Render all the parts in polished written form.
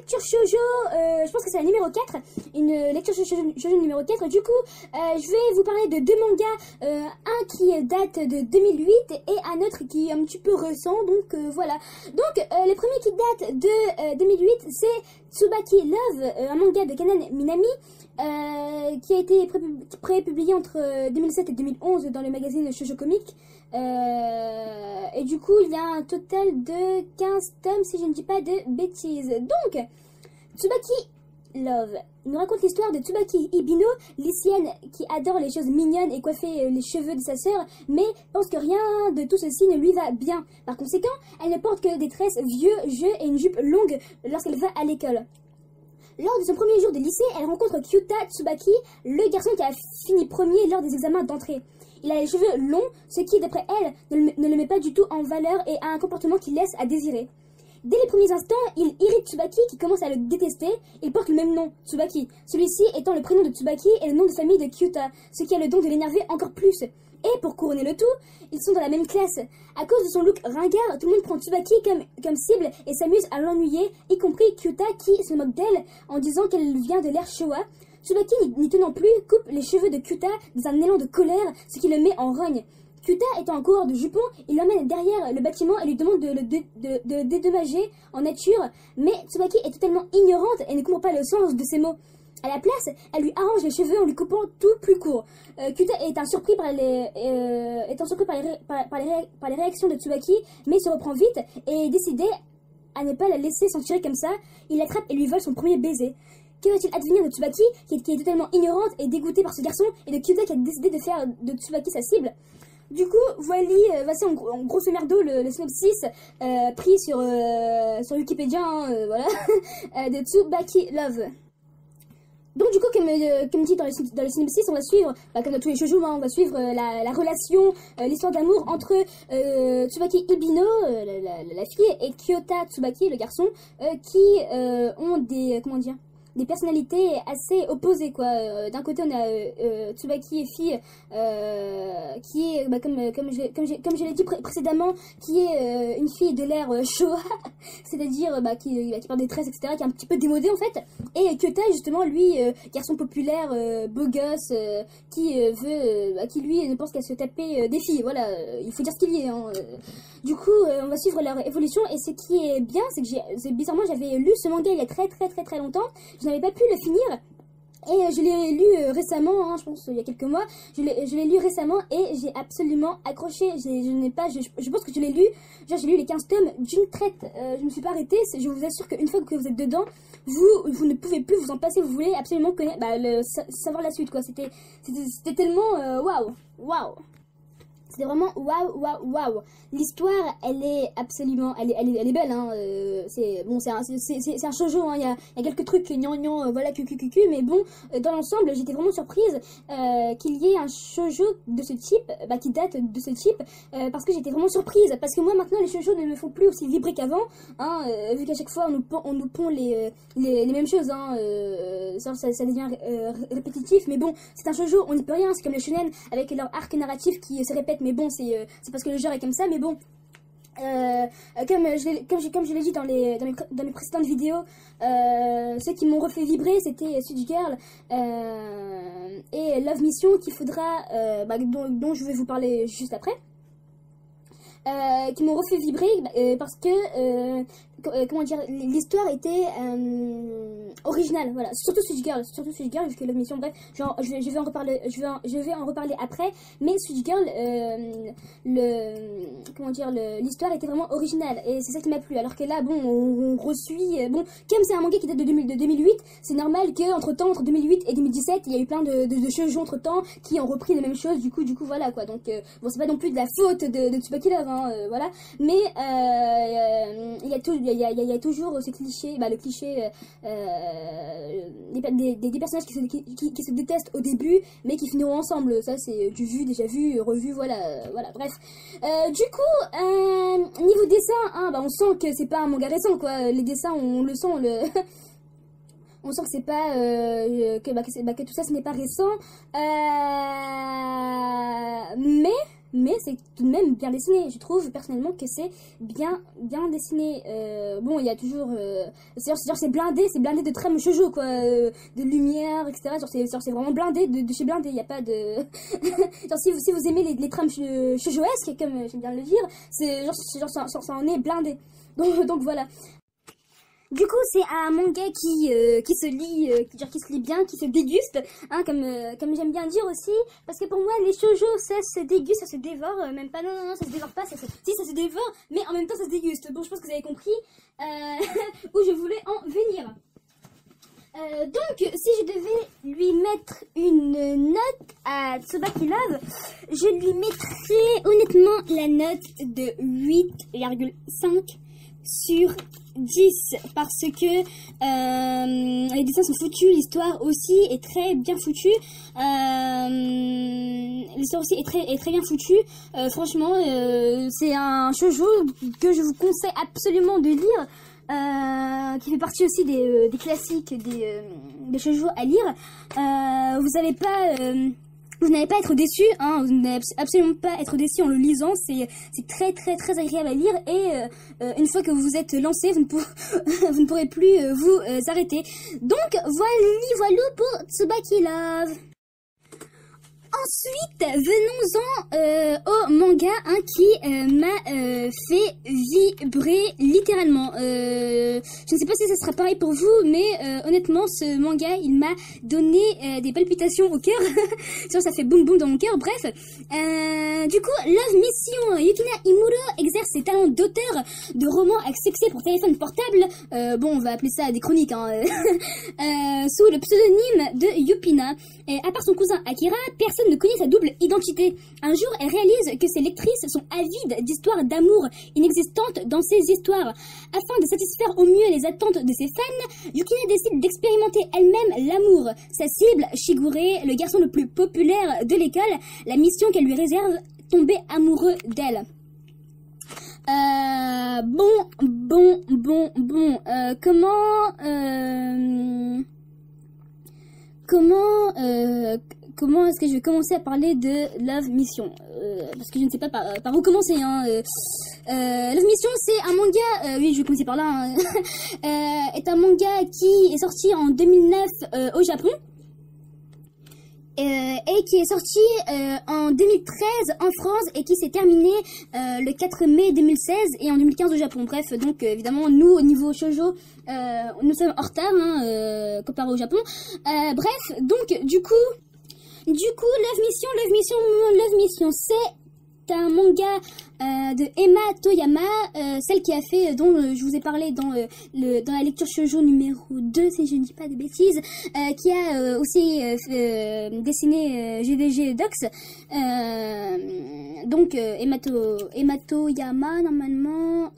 lecture shoujo, je pense que c'est la numéro 4, une lecture shoujo numéro 4. Du coup, je vais vous parler de deux mangas, un qui date de 2008 et un autre qui est un petit peu récent, donc voilà. Donc, le premier qui date de 2008, c'est Tsubaki Love, un manga de Kanan Minami, qui a été pré-publié entre 2007 et 2011 dans le magazine Shoujo Comic. Et du coup, il y a un total de 15 tomes, si je ne dis pas de bêtises. Donc, Tsubaki Love nous raconte l'histoire de Tsubaki Ibino, lycéenne qui adore les choses mignonnes et coiffer les cheveux de sa sœur, mais pense que rien de tout ceci ne lui va bien. Par conséquent, elle ne porte que des tresses, vieux jeux et une jupe longue lorsqu'elle va à l'école. Lors de son premier jour de lycée, elle rencontre Kyuta Tsubaki, le garçon qui a fini premier lors des examens d'entrée. Il a les cheveux longs, ce qui, d'après elle, ne le met pas du tout en valeur et a un comportement qui laisse à désirer. Dès les premiers instants, il irrite Tsubaki qui commence à le détester. Il porte le même nom, Tsubaki, celui-ci étant le prénom de Tsubaki et le nom de famille de Kyuta, ce qui a le don de l'énerver encore plus. Et pour couronner le tout, ils sont dans la même classe. À cause de son look ringard, tout le monde prend Tsubaki comme cible et s'amuse à l'ennuyer, y compris Kyuta qui se moque d'elle en disant qu'elle vient de l'ère Showa. Tsubaki, n'y tenant plus, coupe les cheveux de Kyuta dans un élan de colère, ce qui le met en rogne. Kyuta étant un coureur de jupons, il l'emmène derrière le bâtiment et lui demande de le dédommager en nature, mais Tsubaki est totalement ignorante et ne comprend pas le sens de ses mots. À la place, elle lui arrange les cheveux en lui coupant tout plus court. Kyuta est surpris par les réactions de Tsubaki, mais se reprend vite et est décidé à ne pas la laisser s'en tirer comme ça. Il l'attrape et lui vole son premier baiser. Que va-t-il advenir de Tsubaki, qui est totalement ignorante et dégoûtée par ce garçon, et de Kyuta qui a décidé de faire de Tsubaki sa cible? Du coup, voici en grosso merdo le synopsis pris sur Wikipédia, hein, voilà, de Tsubaki Love. Donc du coup, comme dit dans le synopsis, on va suivre, comme dans tous les shoujo, on va suivre la relation, l'histoire d'amour entre Tsubaki Ibino, la fille, et Kyota Tsubaki, le garçon, qui ont des personnalités assez opposées, quoi. D'un côté, on a Tsubaki et fille, qui est, comme je l'ai dit précédemment, qui est une fille de l'ère Showa, c'est-à-dire qui porte des tresses, etc., qui est un petit peu démodée en fait. Et Kyota, justement, lui, garçon populaire, beau gosse, qui lui ne pense qu'à se taper des filles. Voilà, il faut dire ce qu'il y est. Hein. Du coup, on va suivre leur évolution. Et ce qui est bien, c'est que bizarrement, j'avais lu ce manga il y a très longtemps. Je n'avais pas pu le finir. Et je l'ai lu récemment, hein, je pense il y a quelques mois. Je l'ai lu récemment et j'ai absolument accroché. Je pense que je l'ai lu, genre j'ai lu les 15 tomes d'une traite. Je ne me suis pas arrêtée. Je vous assure qu'une fois que vous êtes dedans, vous ne pouvez plus vous en passer. Vous voulez absolument connaître, savoir la suite, quoi. C'était tellement waouh. C'était vraiment waouh. L'histoire, elle est absolument, elle est belle, hein. C'est un shoujo, hein. Il y a quelques trucs gnangnan, voilà, mais bon, dans l'ensemble, j'étais vraiment surprise qu'il y ait un shoujo de ce type, qui date de ce type, parce que j'étais vraiment surprise, parce que moi maintenant les shoujo ne me font plus aussi vibrer qu'avant, hein, vu qu'à chaque fois on nous pond les mêmes choses, hein, ça devient répétitif, mais bon, c'est un shoujo, on n'y peut rien, c'est comme les shonen avec leur arc narratif qui se répète. Mais bon, c'est parce que le genre est comme ça, mais bon. Comme je l'ai dit dans mes précédentes vidéos, ceux qui m'ont refait vibrer, c'était Switch Girl et Love Mission, qu'il faudra, dont je vais vous parler juste après. Qui m'ont refait vibrer parce que comment dire, l'histoire était originale, voilà, surtout Switch Girl, vu que l'émission, bref, je vais en reparler après, mais Switch Girl, l'histoire était vraiment originale, et c'est ça qui m'a plu, alors que là, bon, on resuit, comme c'est un manga qui date de 2008, c'est normal qu'entre 2008 et 2017, il y a eu plein de shoujo entre temps, qui ont repris les mêmes choses, du coup, voilà, quoi, donc, bon, c'est pas non plus de la faute de Tsubaki Love, hein, voilà, mais, il y a toujours ce cliché, le cliché des personnages qui se détestent au début, mais qui finiront ensemble. Ça, c'est du vu, déjà vu, revu, voilà, bref. Du coup, niveau dessin, hein, on sent que c'est pas un manga récent, quoi. Les dessins, on le sent, on sent que c'est pas que tout ça ce n'est pas récent, mais c'est tout de même bien dessiné. Je trouve personnellement que c'est bien dessiné. Bon, il y a toujours, c'est blindé de trames shoujo quoi, de lumière, etc. C'est vraiment blindé de chez blindé. Il y a pas de, genre si vous aimez les trames shoujoesques, comme j'aime bien le dire, c'est genre ça en est blindé. Donc voilà. Du coup, c'est un manga qui se lit, qui se lit bien, qui se déguste, hein, comme j'aime bien dire aussi, parce que pour moi, les shoujo, ça se déguste, ça se dévore, même pas, non, ça se dévore pas, si, ça se dévore, mais en même temps, ça se déguste. Bon, je pense que vous avez compris où je voulais en venir. Donc, si je devais lui mettre une note à Tsubaki Love, je lui mettrais honnêtement la note de 8,5 sur 10 parce que les dessins sont foutus, l'histoire aussi est très bien foutue, l'histoire aussi est très bien foutue. Franchement, c'est un shoujo que je vous conseille absolument de lire, qui fait partie aussi des classiques des shoujo à lire. Vous n'allez pas être déçu, hein, vous n'allez absolument pas être déçu en le lisant, c'est très agréable à lire et une fois que vous vous êtes lancé, vous ne pourrez plus vous arrêter. Donc voilà pour Tsubaki Love. Ensuite, venons-en au manga qui m'a fait vibrer littéralement. Je ne sais pas si ça sera pareil pour vous, mais honnêtement, ce manga, il m'a donné des palpitations au cœur. Ça fait boum boum dans mon cœur. Bref, du coup, Love Mission, Yukina Imuro exerce ses talents d'auteur de romans avec succès pour téléphone portable. Bon, on va appeler ça des chroniques, hein, sous le pseudonyme de Yupina. Et à part son cousin Akira, personne ne connaît sa double identité. Un jour, elle réalise que ses lectrices sont avides d'histoires d'amour inexistantes dans ces histoires. Afin de satisfaire au mieux les attentes de ses fans, Yukina décide d'expérimenter elle-même l'amour. Sa cible, Shigure, le garçon le plus populaire de l'école, la mission qu'elle lui réserve, tomber amoureux d'elle. Comment est-ce que je vais commencer à parler de Love Mission, parce que je ne sais pas par où commencer, hein. Love Mission, c'est un manga, oui, je vais commencer par là, hein, est un manga qui est sorti en 2009 au Japon, et qui est sorti en 2013 en France et qui s'est terminé le 4 mai 2016 et en 2015 au Japon. Bref, donc évidemment, nous, au niveau shoujo, nous sommes en retard, hein, comparé au Japon. Bref, donc du coup, Love Mission, c'est un manga de Emma Toyama, celle qui a fait, dont je vous ai parlé dans la lecture shoujo numéro 2, si je ne dis pas de bêtises, qui a aussi dessiné GDG Docs. Donc Emma Toyama, normalement,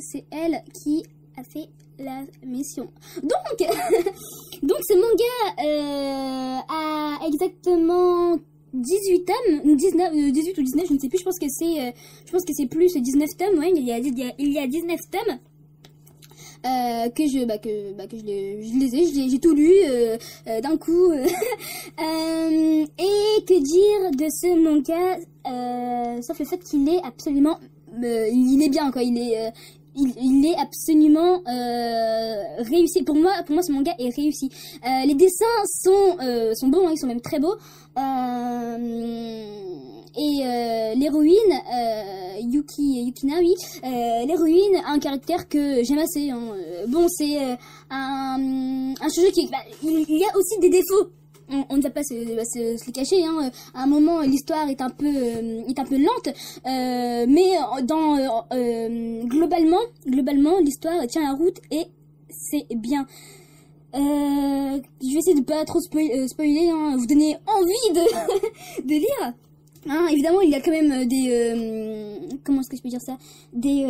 c'est elle qui a fait la mission. Donc, donc ce manga a exactement 18 tomes, 18 ou 19, je ne sais plus, je pense que c'est plus 19 tomes, ouais, il y a 19 tomes. Que je les ai, j'ai tout lu d'un coup. Et que dire de ce manga, sauf le fait qu'il est absolument, il est bien quoi, il est absolument réussi. Pour moi, ce manga est réussi. Les dessins sont bons, hein, ils sont même très beaux. Et l'héroïne, Yukina, oui, l'héroïne a un caractère que j'aime assez. Hein. Bon, c'est un shoujo qui, il y a aussi des défauts. On ne va pas se les cacher, hein. À un moment, l'histoire est un peu lente, mais globalement, l'histoire tient la route et c'est bien. Je vais essayer de pas trop spoiler, hein, vous donner envie de lire. Hein, évidemment, il y a quand même comment est-ce que je peux dire ça, des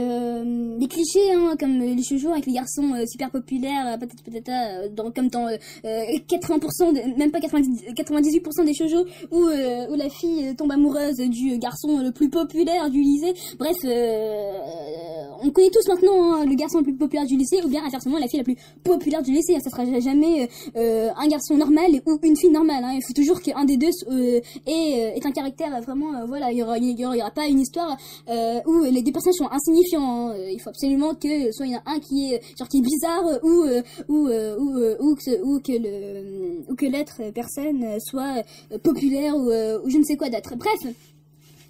clichés, hein, comme les shoujo avec les garçons super populaires, patata, comme dans 80%, même pas 98% des shoujo où la fille tombe amoureuse du garçon le plus populaire du lycée. Bref, on connaît tous maintenant hein, le garçon le plus populaire du lycée ou bien inversement la fille la plus populaire du lycée. Hein. Ça sera jamais un garçon normal ou une fille normale. Hein. Il faut toujours qu'un des deux ait un caractère vraiment. Voilà, il y aura pas une histoire où les deux personnages sont insignifiants. Hein. Il faut absolument que soit il y en a un qui est bizarre ou que l'être personne soit populaire ou je ne sais quoi d'autre. Bref.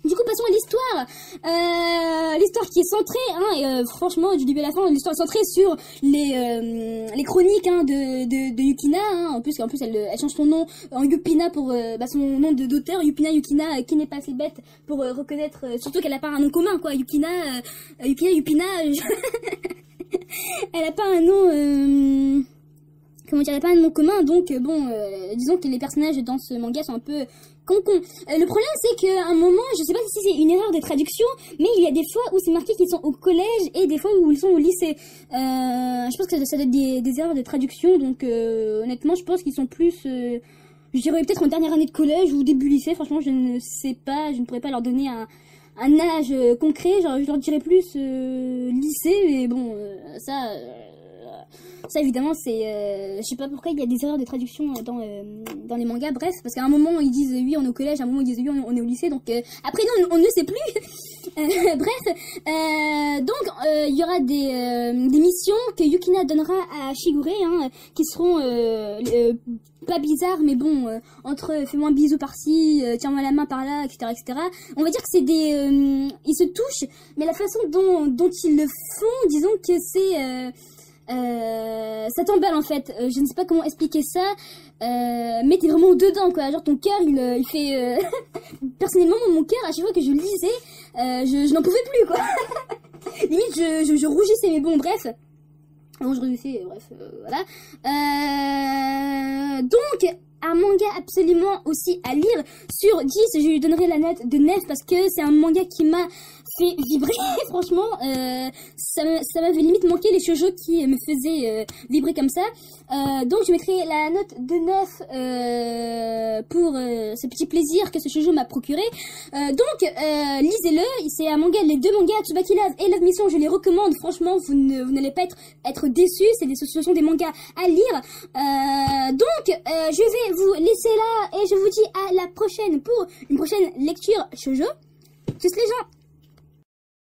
Du coup, passons à l'histoire. L'histoire qui est centrée, hein, franchement, du début à la fin, l'histoire est centrée sur les chroniques hein, de Yukina. Hein. En plus, elle change son nom en Yupina pour son nom d'auteur. Yukina, qui n'est pas assez bête pour reconnaître, surtout qu'elle n'a pas un nom commun, quoi. Yupina. Elle n'a pas un nom. Comment dire, elle n'a pas un nom commun, donc bon, disons que les personnages dans ce manga sont un peu con. Le problème c'est qu'à un moment, je sais pas si c'est une erreur de traduction, mais il y a des fois où c'est marqué qu'ils sont au collège et des fois où ils sont au lycée. Je pense que ça doit être des erreurs de traduction, donc honnêtement je pense qu'ils sont plus, je dirais peut-être en dernière année de collège ou début lycée. Franchement je ne sais pas, je ne pourrais pas leur donner un âge concret, genre je leur dirais plus lycée, mais bon ça évidemment c'est je sais pas pourquoi il y a des erreurs de traduction dans les mangas. Bref, parce qu'à un moment ils disent oui on est au collège, à un moment ils disent oui on est au lycée, donc après nous on ne sait plus. Bref, donc il y aura des missions que Yukina donnera à Shigure hein, qui seront pas bizarres mais bon entre fais-moi un bisou par-ci, tiens-moi la main par-là, etc. On va dire que c'est des ils se touchent, mais la façon dont ils le font, disons que c'est ça t'emballe en fait. Je ne sais pas comment expliquer ça, mais t'es vraiment dedans quoi. Genre ton cœur il fait personnellement mon cœur à chaque fois que je lisais je n'en pouvais plus quoi. Limite je rougissais, mais bon bref. Bon je rougissais, bref voilà. Donc un manga absolument aussi à lire. Sur 10 je lui donnerai la note de 9 parce que c'est un manga qui m'a fait vibrer. Franchement ça m'avait limite manqué les shoujo qui me faisaient vibrer comme ça. Donc je mettrai la note de 9 pour ce petit plaisir que ce shoujo m'a procuré. Donc lisez-le, c'est un manga, les deux mangas Tsubaki Love et Love Mission, je les recommande. Franchement vous n'allez pas être déçus, ce sont des mangas à lire. Donc je vais vous laisser là et je vous dis à la prochaine pour une prochaine lecture shoujo. Tchuss les gens.